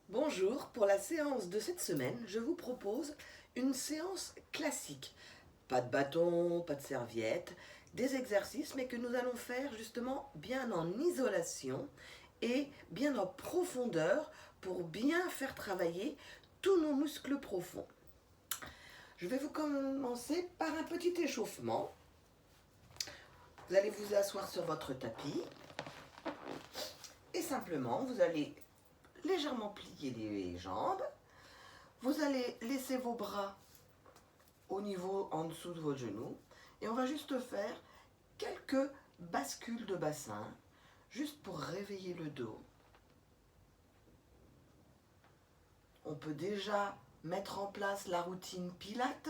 Bonjour, pour la séance de cette semaine, je vous propose une séance classique. Pas de bâton, pas de serviette, des exercices, mais que nous allons faire justement bien en isolation et bien en profondeur pour bien faire travailler tous nos muscles profonds. Je vais vous commencer par un petit échauffement. Vous allez vous asseoir sur votre tapis et simplement vous allez légèrement plier les jambes. Vous allez laisser vos bras au niveau en dessous de vos genoux et on va juste faire quelques bascules de bassin juste pour réveiller le dos. On peut déjà mettre en place la routine Pilates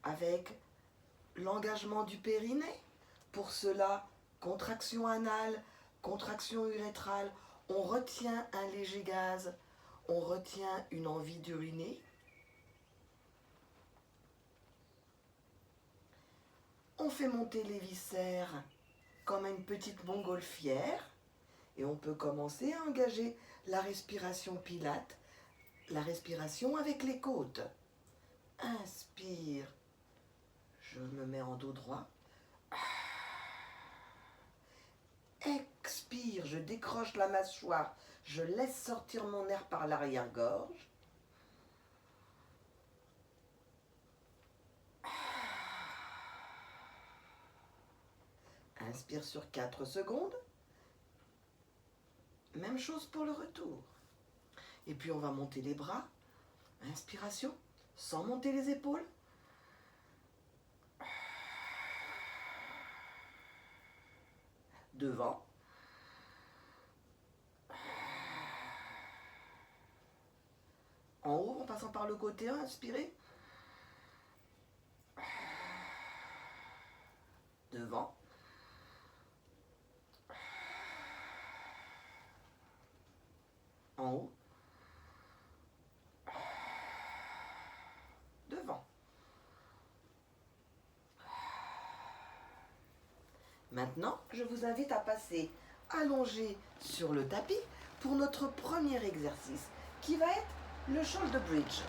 avec l'engagement du périnée. Pour cela, contraction anale, contraction urétrale, on retient un léger gaz, on retient une envie d'uriner. On fait monter les viscères comme une petite montgolfière et on peut commencer à engager la respiration Pilates, la respiration avec les côtes. Inspire, je me mets en dos droit. Expire, je décroche la mâchoire, je laisse sortir mon air par l'arrière-gorge. Inspire sur 4 secondes. Même chose pour le retour. Et puis on va monter les bras. Inspiration, sans monter les épaules. Devant. En haut, en passant par le côté, inspirez. Devant. En haut. Devant. Maintenant, je vous invite à passer allongé sur le tapis pour notre premier exercice qui va être le shoulder bridge.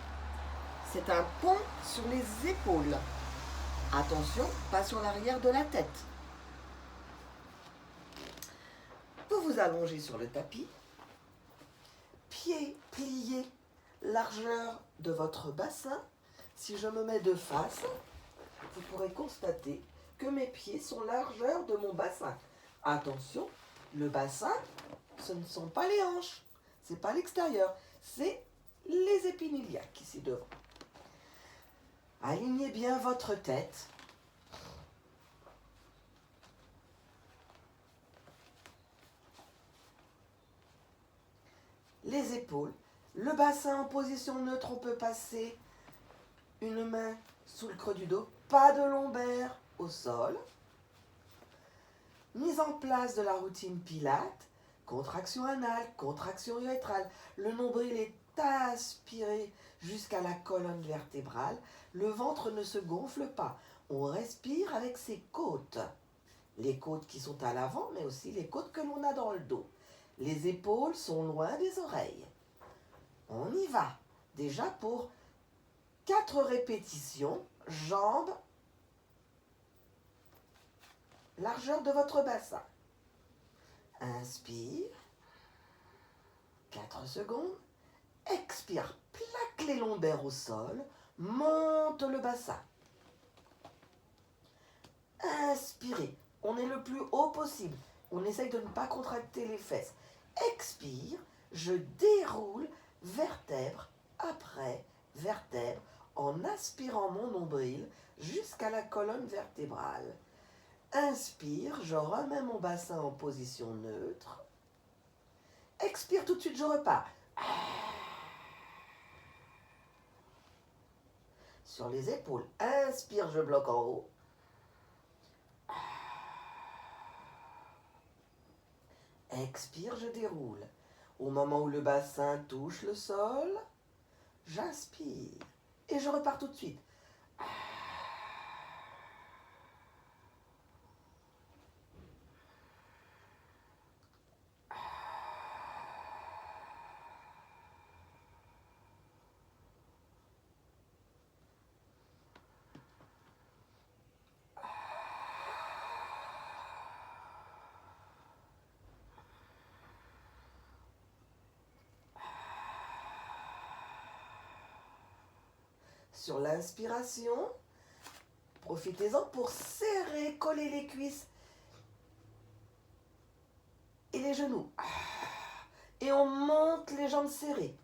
C'est un pont sur les épaules. Attention, pas sur l'arrière de la tête. Vous vous allongez sur le tapis, pieds pliés, largeur de votre bassin. Si je me mets de face, vous pourrez constater que mes pieds sont largeur de mon bassin. Attention, le bassin, ce ne sont pas les hanches, c'est pas l'extérieur, c'est les épines iliaques ici devant. Alignez bien votre tête. Les épaules, le bassin en position neutre, on peut passer une main sous le creux du dos, pas de lombaire au sol. Mise en place de la routine Pilates, contraction anale, contraction urétrale. Le nombril est aspiré jusqu'à la colonne vertébrale. Le ventre ne se gonfle pas. On respire avec ses côtes. Les côtes qui sont à l'avant, mais aussi les côtes que l'on a dans le dos. Les épaules sont loin des oreilles. On y va. Déjà pour 4 répétitions, jambes, largeur de votre bassin. Inspire, 4 secondes. Expire, plaque les lombaires au sol, monte le bassin. Inspirez, on est le plus haut possible. On essaye de ne pas contracter les fesses. Expire, je déroule vertèbre après vertèbre en aspirant mon nombril jusqu'à la colonne vertébrale. Inspire, je remets mon bassin en position neutre. Expire, tout de suite, je repars. Sur les épaules. Inspire, je bloque en haut. Expire, je déroule. Au moment où le bassin touche le sol, j'inspire. Et je repars tout de suite. Sur l'inspiration, profitez-en pour serrer, coller les cuisses et les genoux. Et on monte les jambes serrées.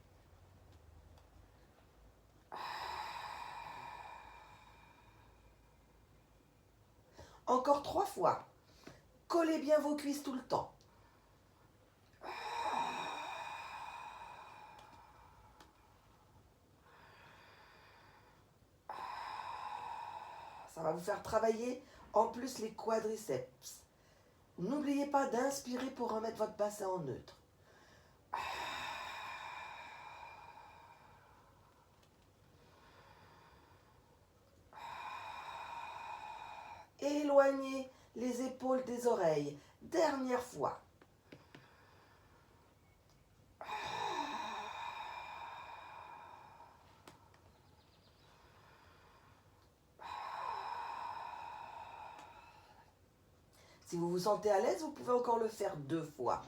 Encore 3 fois. Collez bien vos cuisses tout le temps. Ça va vous faire travailler en plus les quadriceps. N'oubliez pas d'inspirer pour remettre votre bassin en neutre. Éloignez les épaules des oreilles. Dernière fois. Si vous vous sentez à l'aise, vous pouvez encore le faire 2 fois.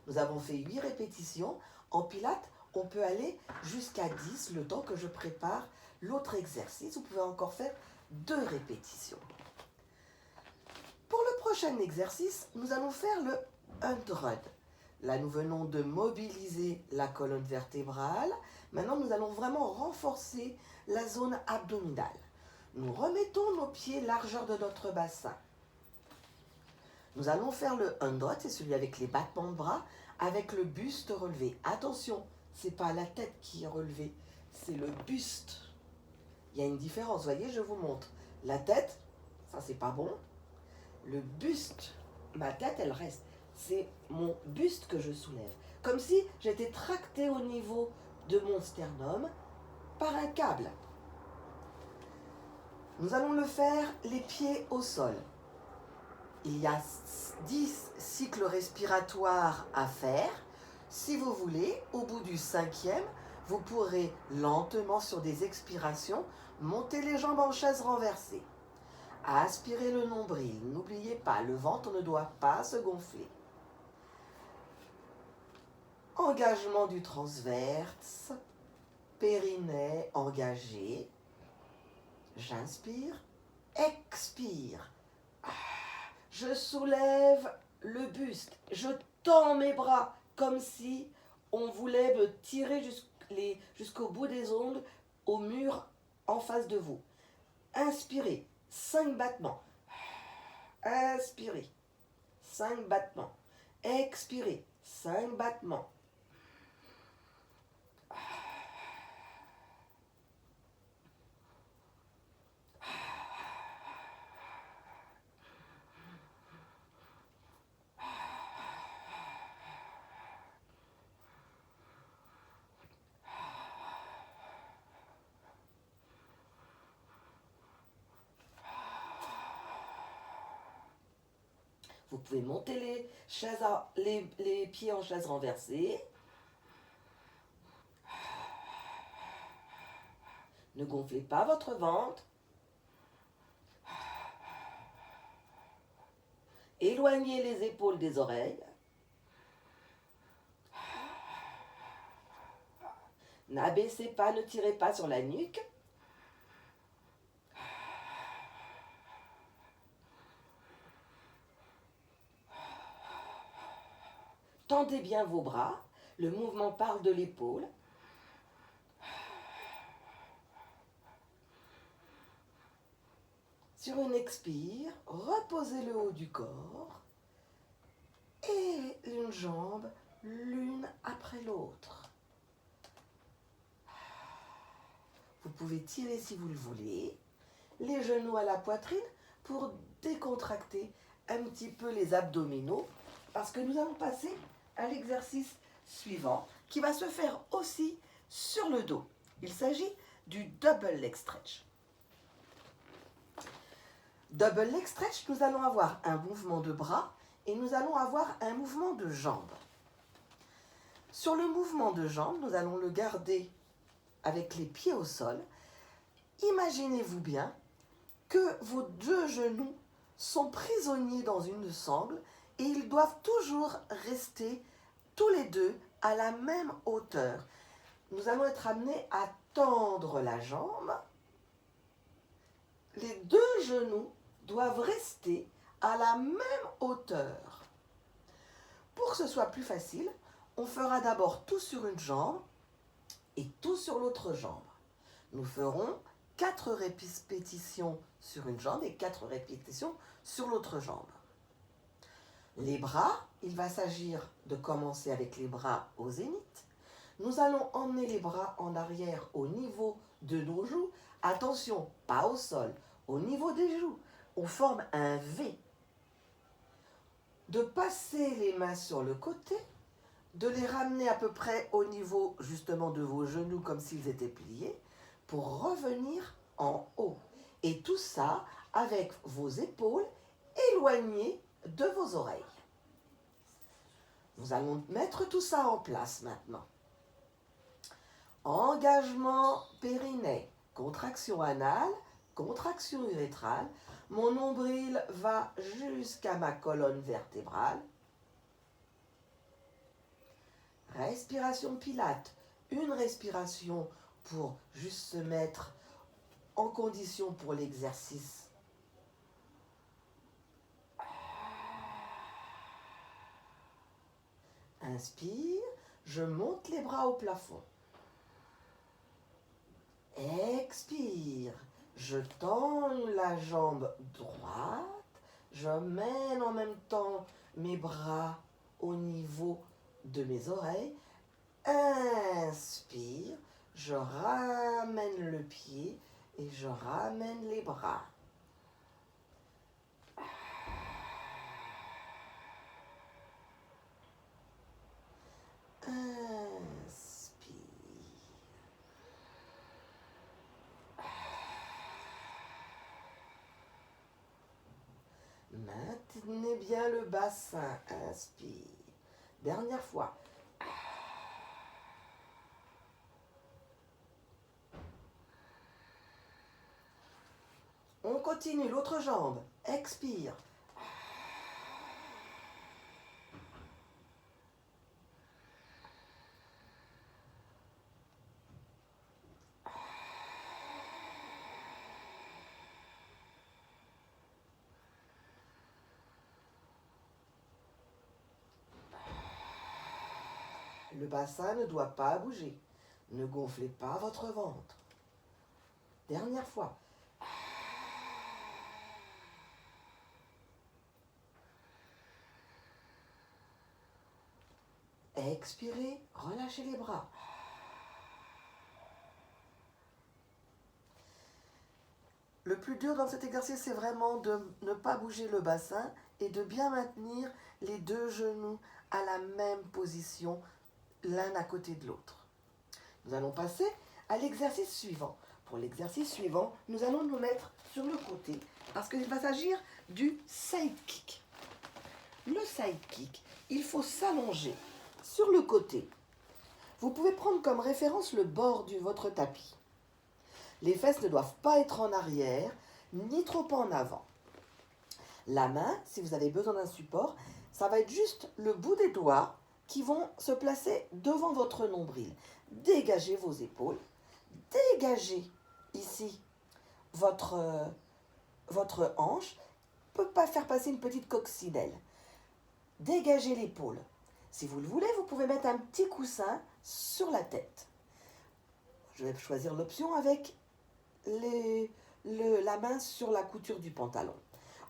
Nous avons fait 8 répétitions. En pilates, on peut aller jusqu'à 10 le temps que je prépare l'autre exercice. Vous pouvez encore faire 2 répétitions. Pour le prochain exercice, nous allons faire le 100. Là, nous venons de mobiliser la colonne vertébrale. Maintenant, nous allons vraiment renforcer la zone abdominale. Nous remettons nos pieds largeur de notre bassin. Nous allons faire le 100, c'est celui avec les battements de bras, avec le buste relevé. Attention, ce n'est pas la tête qui est relevée, c'est le buste. Il y a une différence, voyez, je vous montre. La tête, ça c'est pas bon. Le buste, ma tête, elle reste. C'est mon buste que je soulève. Comme si j'étais tractée au niveau de mon sternum par un câble. Nous allons le faire les pieds au sol. Il y a 10 cycles respiratoires à faire. Si vous voulez, au bout du 5e, vous pourrez lentement, sur des expirations, monter les jambes en chaise renversée. Aspirez le nombril. N'oubliez pas, le ventre ne doit pas se gonfler. Engagement du transverse. Périnée engagé. J'inspire. Expire. Je soulève le buste. Je tends mes bras comme si on voulait me tirer jusqu'au bout des ongles au mur en face de vous. Inspirez. 5 battements. Inspirez. 5 battements. Expirez. 5 battements. Vous pouvez monter les pieds en chaise renversée. Ne gonflez pas votre ventre. Éloignez les épaules des oreilles. N'abaissez pas, ne tirez pas sur la nuque. Tendez bien vos bras. Le mouvement part de l'épaule. Sur une expire, reposez le haut du corps et une jambe l'une après l'autre. Vous pouvez tirer si vous le voulez, les genoux à la poitrine pour décontracter un petit peu les abdominaux parce que nous allons passer à l'exercice suivant qui va se faire aussi sur le dos. Il s'agit du double leg stretch. Double leg stretch, nous allons avoir un mouvement de bras et nous allons avoir un mouvement de jambes. Sur le mouvement de jambes, nous allons le garder avec les pieds au sol. Imaginez-vous bien que vos 2 genoux sont prisonniers dans une sangle et ils doivent toujours rester tous les 2 à la même hauteur. Nous allons être amenés à tendre la jambe les deux genoux doivent rester à la même hauteur. Pour que ce soit plus facile, on fera d'abord tout sur une jambe et tout sur l'autre jambe. Nous ferons 4 répétitions sur une jambe et 4 répétitions sur l'autre jambe. Les bras, il va s'agir de commencer avec les bras au zénith. Nous allons emmener les bras en arrière au niveau de nos joues. Attention, pas au sol, au niveau des joues. On forme un V. De passer les mains sur le côté, de les ramener à peu près au niveau justement de vos genoux comme s'ils étaient pliés pour revenir en haut. Et tout ça avec vos épaules éloignées de vos oreilles. Nous allons mettre tout ça en place maintenant. Engagement périnée, contraction anale, contraction urétrale. Mon nombril va jusqu'à ma colonne vertébrale. Respiration Pilate, une respiration pour juste se mettre en condition pour l'exercice. Inspire, je monte les bras au plafond. Expire, je tends la jambe droite, je mène en même temps mes bras au niveau de mes oreilles. Inspire, je ramène le pied et je ramène les bras. Inspire. Maintenez bien le bassin. Inspire. Dernière fois. On continue l'autre jambe. Expire. Le bassin ne doit pas bouger. Ne gonflez pas votre ventre. Dernière fois. Expirez, relâchez les bras. Le plus dur dans cet exercice, c'est vraiment de ne pas bouger le bassin et de bien maintenir les deux genoux à la même position, l'un à côté de l'autre. Nous allons passer à l'exercice suivant. Pour l'exercice suivant, nous allons nous mettre sur le côté parce qu'il va s'agir du side kick. Le side kick, il faut s'allonger sur le côté. Vous pouvez prendre comme référence le bord de votre tapis. Les fesses ne doivent pas être en arrière, ni trop en avant. La main, si vous avez besoin d'un support, ça va être juste le bout des doigts qui vont se placer devant votre nombril. Dégagez vos épaules, dégagez ici votre hanche, ne peut pas faire passer une petite coccinelle. Dégagez l'épaule. Si vous le voulez, vous pouvez mettre un petit coussin sur la tête. Je vais choisir l'option avec la main sur la couture du pantalon.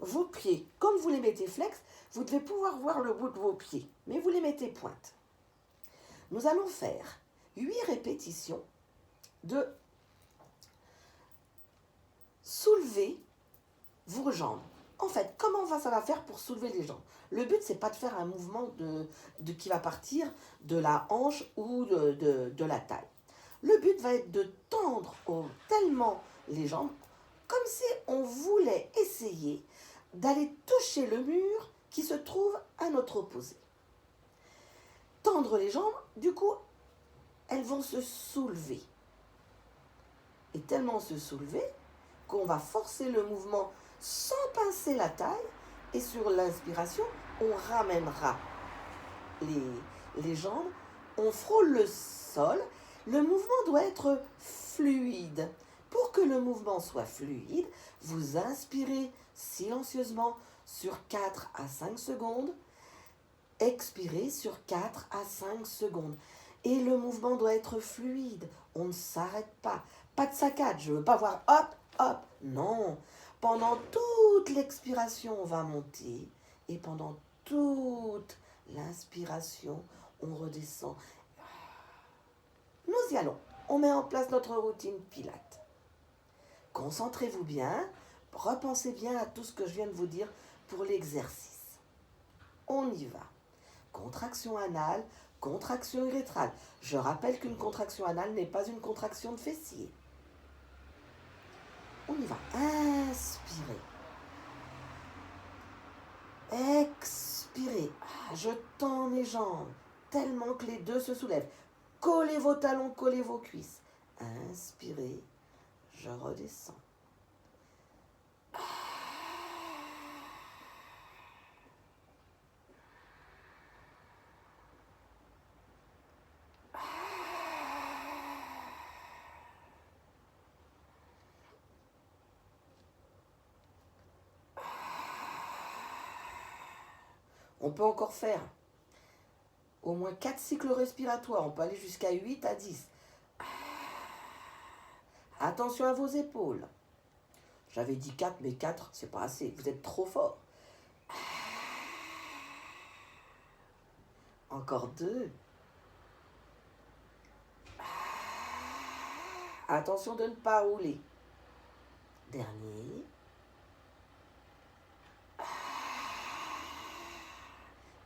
Vos pieds, comme vous les mettez flex, vous devez pouvoir voir le bout de vos pieds, mais vous les mettez pointe. Nous allons faire 8 répétitions de soulever vos jambes. En fait, comment ça va faire pour soulever les jambes? Le but, c'est pas de faire un mouvement qui va partir de la hanche ou de la taille. Le but va être de tendre tellement les jambes, comme si on voulait essayer d'aller toucher le mur qui se trouve à notre opposé. Tendre les jambes, du coup, elles vont se soulever. Et tellement se soulever qu'on va forcer le mouvement sans pincer la taille. Et sur l'inspiration, on ramènera les jambes, on frôle le sol. Le mouvement doit être fluide, Pour que le mouvement soit fluide, vous inspirez silencieusement sur 4 à 5 secondes, expirez sur 4 à 5 secondes. Et le mouvement doit être fluide, on ne s'arrête pas. Pas de saccade, je ne veux pas voir hop, hop, non. Pendant toute l'expiration, on va monter et pendant toute l'inspiration, on redescend. Nous y allons. On met en place notre routine Pilates. Concentrez-vous bien, repensez bien à tout ce que je viens de vous dire pour l'exercice. On y va. Contraction anale, contraction urétrale. Je rappelle qu'une contraction anale n'est pas une contraction de fessier. On y va. Inspirez. Expirez. Je tends mes jambes tellement que les deux se soulèvent. Collez vos talons, collez vos cuisses. Inspirez. Je redescends. On peut encore faire au moins 4 cycles respiratoires. On peut aller jusqu'à 8 à 10. Attention à vos épaules. J'avais dit 4, mais 4, c'est pas assez. Vous êtes trop fort. Encore 2. Attention de ne pas rouler. Dernier.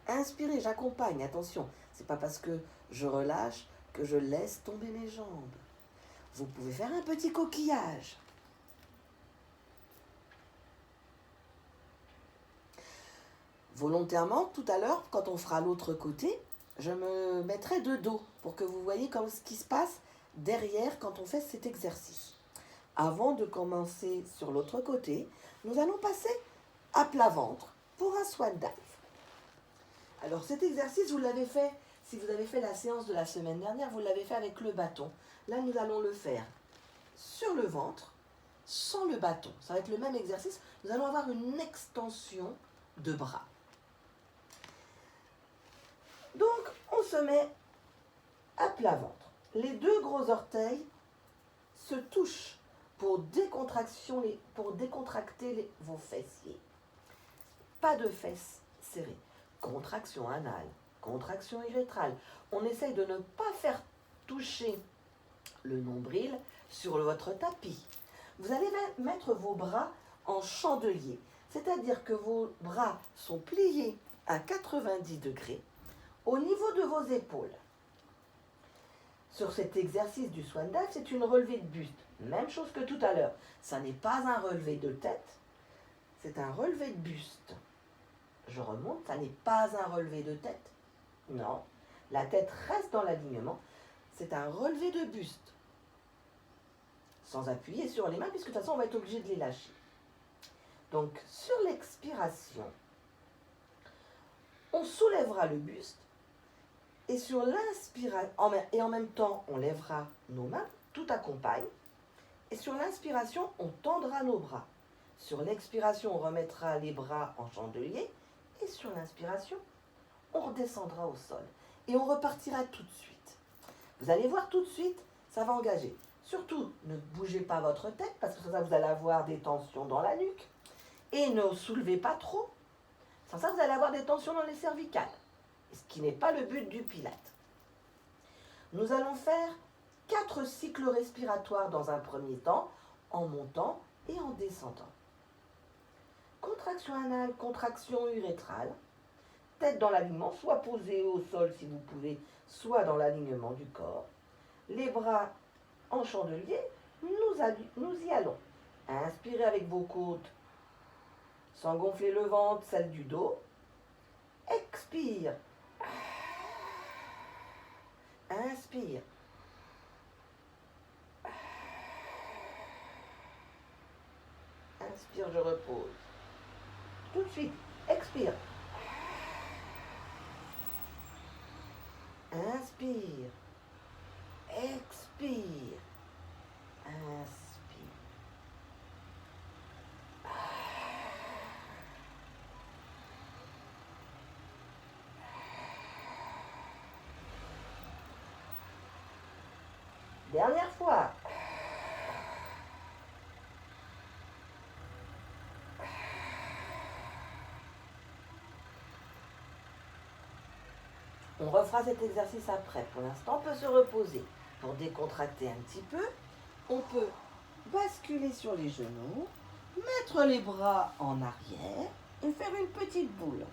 Inspirez, j'accompagne, attention. C'est pas parce que je relâche que je laisse tomber mes jambes. Vous pouvez faire un petit coquillage. Volontairement, tout à l'heure, quand on fera l'autre côté, je me mettrai de dos pour que vous voyez ce qui se passe derrière quand on fait cet exercice. Avant de commencer sur l'autre côté, nous allons passer à plat ventre pour un swan dive. Alors cet exercice, vous l'avez fait, si vous avez fait la séance de la semaine dernière, vous l'avez fait avec le bâton. Là, nous allons le faire sur le ventre, sans le bâton. Ça va être le même exercice. Nous allons avoir une extension de bras. Donc, on se met à plat ventre. Les deux gros orteils se touchent pour décontracter vos fessiers. Pas de fesses serrées. Contraction anale, contraction urétrale. On essaye de ne pas faire toucher le nombril sur votre tapis. Vous allez mettre vos bras en chandelier, c'est-à-dire que vos bras sont pliés à 90 degrés au niveau de vos épaules. Sur cet exercice du swan dive, c'est une relevée de buste. Même chose que tout à l'heure. Ça n'est pas un relevé de tête, c'est un relevé de buste. Je remonte, ça n'est pas un relevé de tête. Non, la tête reste dans l'alignement. C'est un relevé de buste. Sans appuyer sur les mains, puisque de toute façon, on va être obligé de les lâcher. Donc, sur l'expiration, on soulèvera le buste. Et sur l'inspiration, et en même temps, on lèvera nos mains, tout accompagne. Et sur l'inspiration, on tendra nos bras. Sur l'expiration, on remettra les bras en chandelier. Et sur l'inspiration, on redescendra au sol. Et on repartira tout de suite. Vous allez voir tout de suite, ça va engager. Surtout, ne bougez pas votre tête, parce que sans ça, vous allez avoir des tensions dans la nuque. Et ne soulevez pas trop. Sans ça, vous allez avoir des tensions dans les cervicales. Ce qui n'est pas le but du Pilates. Nous allons faire 4 cycles respiratoires dans un premier temps, en montant et en descendant. Contraction anale, contraction urétrale, tête dans l'alignement, soit posée au sol si vous pouvez, soit dans l'alignement du corps. Les bras en chandelier, nous y allons. Inspirez avec vos côtes, sans gonfler le ventre, celle du dos. Expire. Inspire. Inspire, je repose. Tout de suite, expire. Inspire. Expire. Inspire. Dernière fois. On refera cet exercice après. Pour l'instant, on peut se reposer. Pour décontracter un petit peu, on peut basculer sur les genoux, mettre les bras en arrière et faire une petite boule.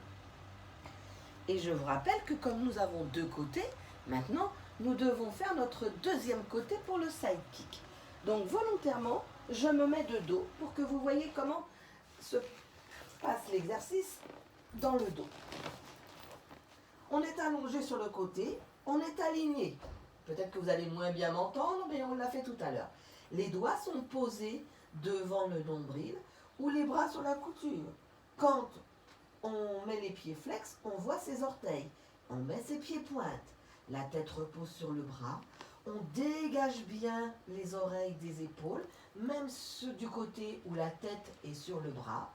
Et je vous rappelle que comme nous avons deux côtés, maintenant, nous devons faire notre deuxième côté pour le side kick. Donc volontairement, je me mets de dos pour que vous voyez comment se passe l'exercice dans le dos. On est allongé sur le côté, on est aligné. Peut-être que vous allez moins bien m'entendre, mais on l'a fait tout à l'heure. Les doigts sont posés devant le nombril ou les bras sur la couture. Quand on met les pieds flex, on voit ses orteils. On met ses pieds pointes. La tête repose sur le bras. On dégage bien les oreilles des épaules, même ceux du côté où la tête est sur le bras.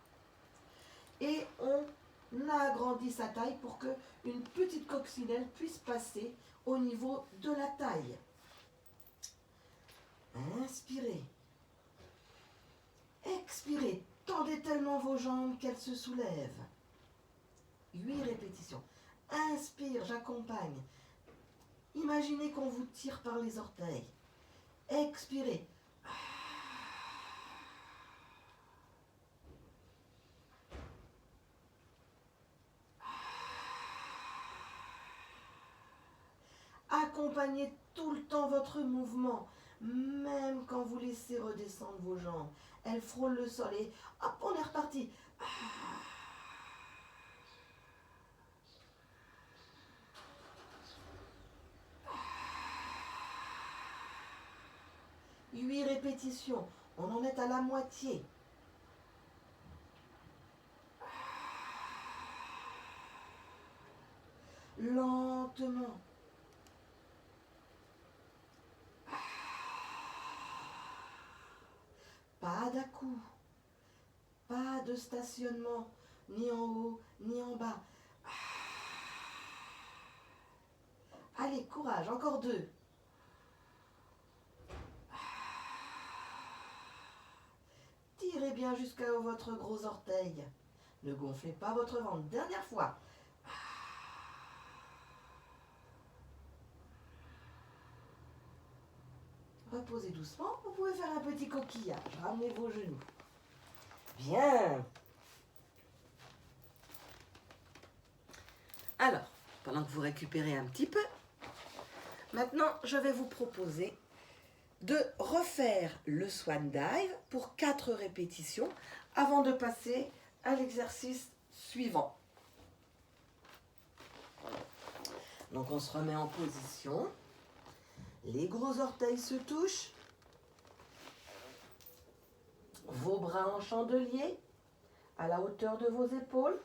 Et on agrandit sa taille pour qu'une petite coccinelle puisse passer au niveau de la taille. Inspirez. Expirez. Tendez tellement vos jambes qu'elles se soulèvent. 8 répétitions. Inspire, j'accompagne. Imaginez qu'on vous tire par les orteils. Expirez. Accompagnez tout le temps votre mouvement, même quand vous laissez redescendre vos jambes. Elles frôlent le sol et hop, on est reparti. 8 répétitions. On en est à la moitié. Lentement. Pas d'à-coups. Pas de stationnement, ni en haut, ni en bas. Allez, courage, encore 2. Tirez bien jusqu'à votre gros orteil. Ne gonflez pas votre ventre. Dernière fois. Reposez doucement. Vous pouvez faire un petit coquillage. Ramenez vos genoux. Bien. Alors, pendant que vous récupérez un petit peu, maintenant, je vais vous proposer de refaire le swan dive pour 4 répétitions avant de passer à l'exercice suivant. Donc on se remet en position. Les gros orteils se touchent. Vos bras en chandelier à la hauteur de vos épaules.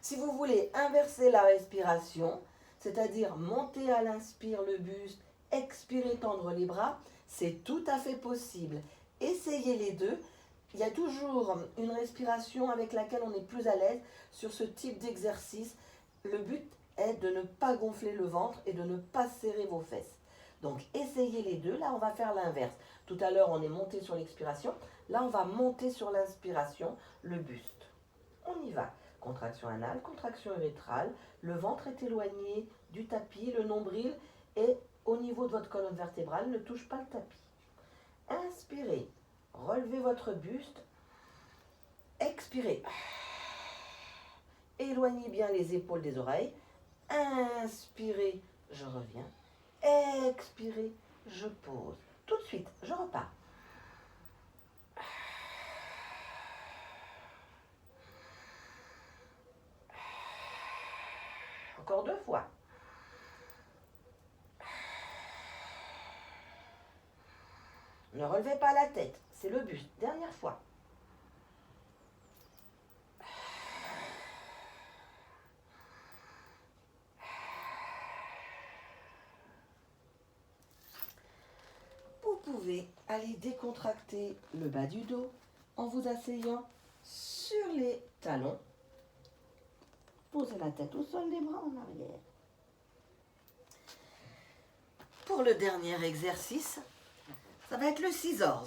Si vous voulez inverser la respiration, c'est-à-dire monter à l'inspire le buste, expirer, tendre les bras, c'est tout à fait possible. Essayez les deux. Il y a toujours une respiration avec laquelle on est plus à l'aise sur ce type d'exercice. Le but est de ne pas gonfler le ventre et de ne pas serrer vos fesses. Donc essayez les deux. Là, on va faire l'inverse. Tout à l'heure, on est monté sur l'expiration. Là, on va monter sur l'inspiration, le buste. On y va. Contraction anale, contraction urétrale. Le ventre est éloigné du tapis. Le nombril est au niveau de votre colonne vertébrale. Ne touche pas le tapis. Inspirez. Relevez votre buste. Expirez. Éloignez bien les épaules des oreilles. Inspirez, je reviens. Expirez, je pose. Tout de suite, je repars. Encore 2 fois. Ne relevez pas la tête, c'est le buste. Dernière fois. Vous pouvez aller décontracter le bas du dos en vous asseyant sur les talons. Posez la tête au sol, les bras en arrière. Pour le dernier exercice, ça va être le scissors.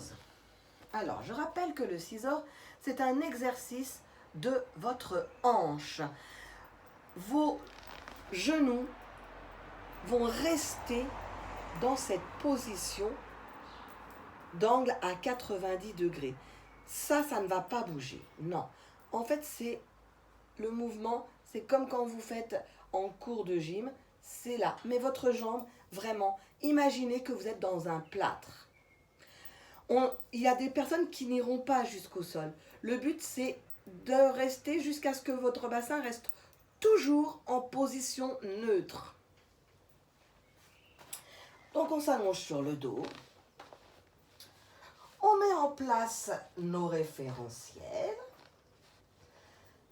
Alors, je rappelle que le scissors, c'est un exercice de votre hanche. Vos genoux vont rester dans cette position d'angle à 90 degrés. Ça ne va pas bouger. Non. En fait, c'est le mouvement, c'est comme quand vous faites en cours de gym, c'est là. Mais votre jambe, vraiment, imaginez que vous êtes dans un plâtre. Il y a des personnes qui n'iront pas jusqu'au sol. Le but, c'est de rester jusqu'à ce que votre bassin reste toujours en position neutre. Donc, on s'allonge sur le dos. On met en place nos référentiels.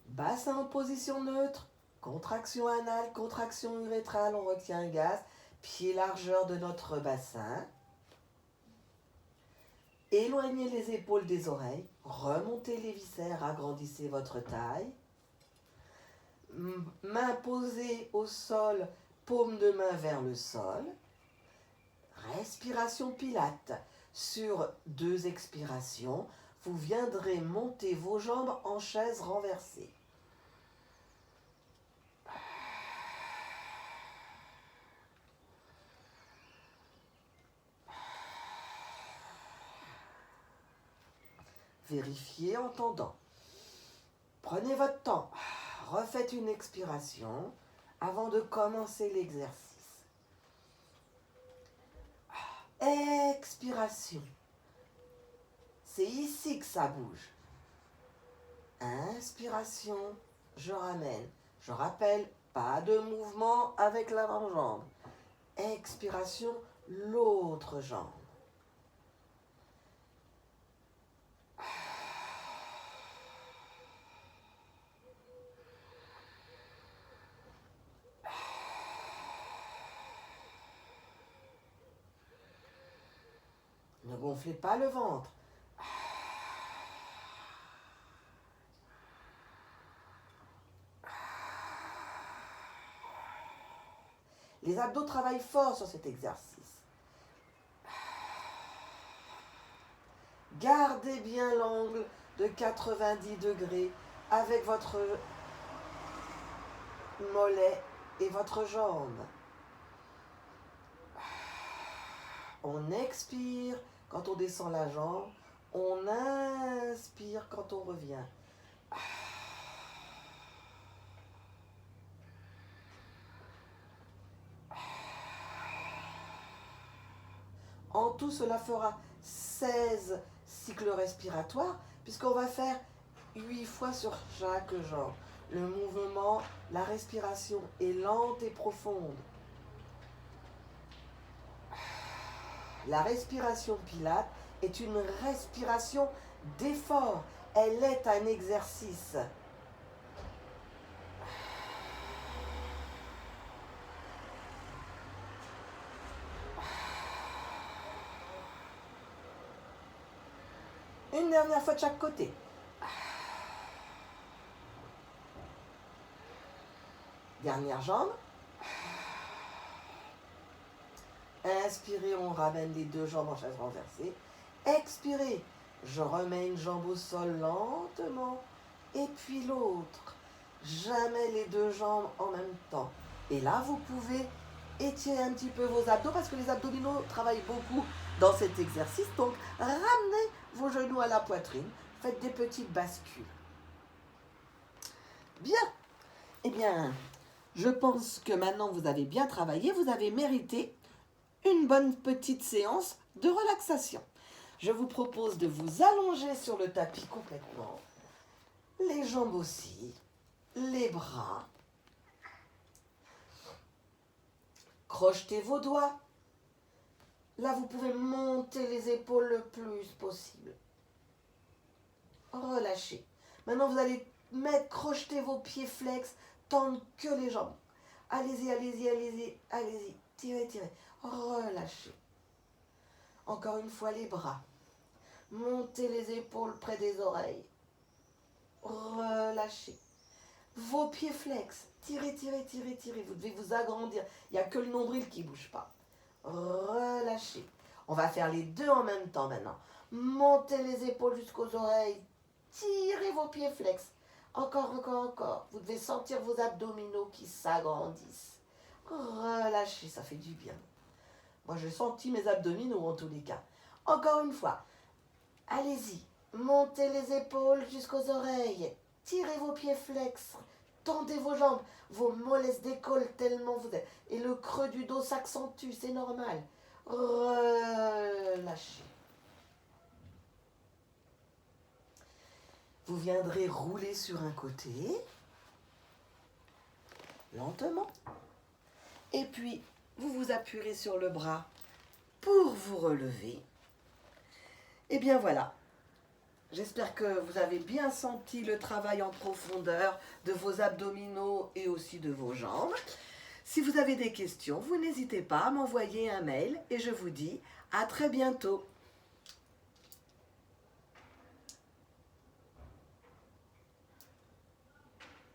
Bassin en position neutre, contraction anale, contraction urétrale, on retient le gaz, pied largeur de notre bassin. Éloignez les épaules des oreilles, remontez les viscères, agrandissez votre taille. Main posée au sol, paume de main vers le sol. Respiration Pilates. Sur 2 expirations, vous viendrez monter vos jambes en chaise renversée. Vérifiez en tendant. Prenez votre temps. Refaites une expiration avant de commencer l'exercice. Expiration. C'est ici que ça bouge. Inspiration, je ramène. Je rappelle, pas de mouvement avec l'avant-jambe. Expiration, l'autre jambe. Ne gonflez pas le ventre. Les abdos travaillent fort sur cet exercice. Gardez bien l'angle de 90 degrés avec votre mollet et votre jambe. On expire quand on descend la jambe. On inspire quand on revient. En tout, cela fera 16 cycles respiratoires, puisqu'on va faire 8 fois sur chaque jambe. Le mouvement, la respiration est lente et profonde. La respiration Pilates est une respiration d'effort. Elle est un exercice. Une dernière fois de chaque côté. Dernière jambe. Inspirez, on ramène les 2 jambes en chaise renversée. Expirez, je remets une jambe au sol lentement. Et puis l'autre. Jamais les 2 jambes en même temps. Et là, vous pouvez étirer un petit peu vos abdos parce que les abdominaux travaillent beaucoup dans cet exercice. Donc, ramenez vos genoux à la poitrine. Faites des petites bascules. Bien. Eh bien, je pense que maintenant vous avez bien travaillé. Vous avez mérité une bonne petite séance de relaxation. Je vous propose de vous allonger sur le tapis complètement. Les jambes aussi. Les bras. Crochetez vos doigts. Là, vous pouvez monter les épaules le plus possible. Relâchez. Maintenant, vous allez crocheter vos pieds flex, tendre que les jambes. Allez-y, allez-y, allez-y, allez-y. Tirez, tirez. Relâchez. Encore une fois, les bras. Montez les épaules près des oreilles. Relâchez. Vos pieds flex. Tirez, tirez, tirez, tirez. Vous devez vous agrandir. Il n'y a que le nombril qui ne bouge pas. relâchez. On va faire les deux en même temps maintenant. Montez les épaules jusqu'aux oreilles, tirez vos pieds flex. Encore, encore, encore. Vous devez sentir vos abdominaux qui s'agrandissent. Relâchez, ça fait du bien. Moi, j'ai senti mes abdominaux en tous les cas. Encore une fois. Allez-y. Montez les épaules jusqu'aux oreilles. Tirez vos pieds flex. Tendez vos jambes. Vos mollets se décollent tellement vous êtes. Et le creux du dos s'accentue, c'est normal. Relâchez. Vous viendrez rouler sur un côté, lentement. Et puis, vous vous appuierez sur le bras pour vous relever. Et bien voilà. J'espère que vous avez bien senti le travail en profondeur de vos abdominaux et aussi de vos jambes. Si vous avez des questions, vous n'hésitez pas à m'envoyer un mail et je vous dis à très bientôt.